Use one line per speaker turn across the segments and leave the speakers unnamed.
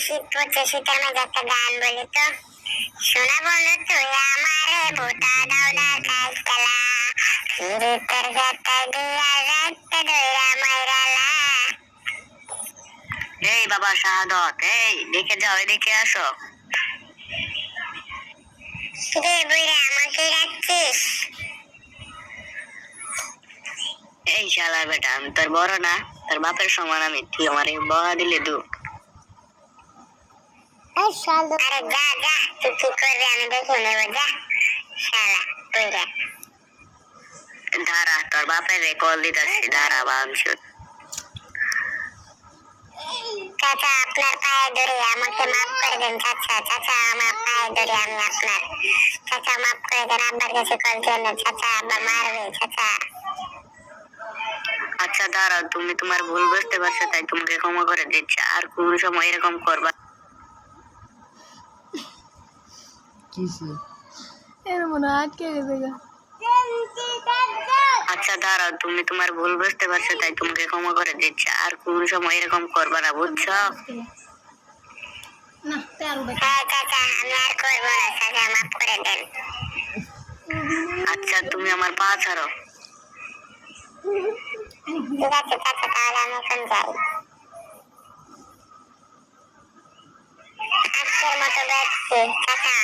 শীত পড়ছে, শীতের মাঝে একটা গান বলি তো। শোনা বন্ধু তুই আমারে ভোটা দাও না কাজতলা, ফিরিতের গাতা দিয়া রাখতে দইরা মাইরালা।
এই বাবা শাহাদত, এই দেখে যাও, এদিকে আসো।
রে বুইরা আমাকে রাখছিস?
এই শালার বেটা, আমি তোর বড় না? তোর বাপের সমান আমি, তুই আমার বড়া দিলে দু।
আরে যা যা, তুই কি করবি আমি দেখে নেবো, যা শালা বুইরা।
দাঁড়া, তোর বাপের কল দিতেছি, দাঁড়া বাঞ্চুত।
চাচা আপনার পায়ে ধরে আমাকে মাফ করে দেন চাচা, চাচা আমার পায়ে ধরে আমি আপনার, চাচা মাফ করে দেন, আব্বার কাছে কল দেন না চাচা, আব্বা মারবে চাচা।
আচ্ছা দাঁড়াও, তুমি তোমার ভুল বুঝতে পারছো তাই তোমাকে ক্ষমা করে দিচ্ছি, আর কোন সময় এরকম করবা। আচ্ছা দাঁড়াও, তুমি তোমার ভুল বুঝতে পারছো তাই তোমাকে ক্ষমা করে দিচ্ছি, আর কোন সময় এরকম করবা না, বুঝছো?
হ্যাঁ চাচা আমি আর করবো না চাচা, মাফ করে দেন।
আচ্ছা তুমি আমার পা ছাড়ো।
ঠিক আছে চাচা, তাহলে আমি এখন যাই। আজকের মতো যাচ্ছি চাচা,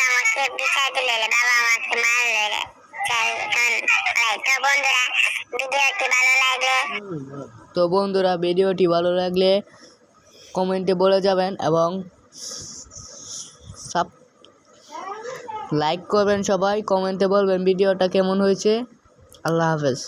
আমাকে বিচার দিলে বাবা আমাকে মারলে রে।
তো বন্ধুরা ভিডিওটি ভালো লাগলে কমেন্টে বলে যাবেন এবং লাইক করবেন, সবাই কমেন্টে বলবেন ভিডিওটা কেমন হয়েছে। আল্লাহ হাফেজ।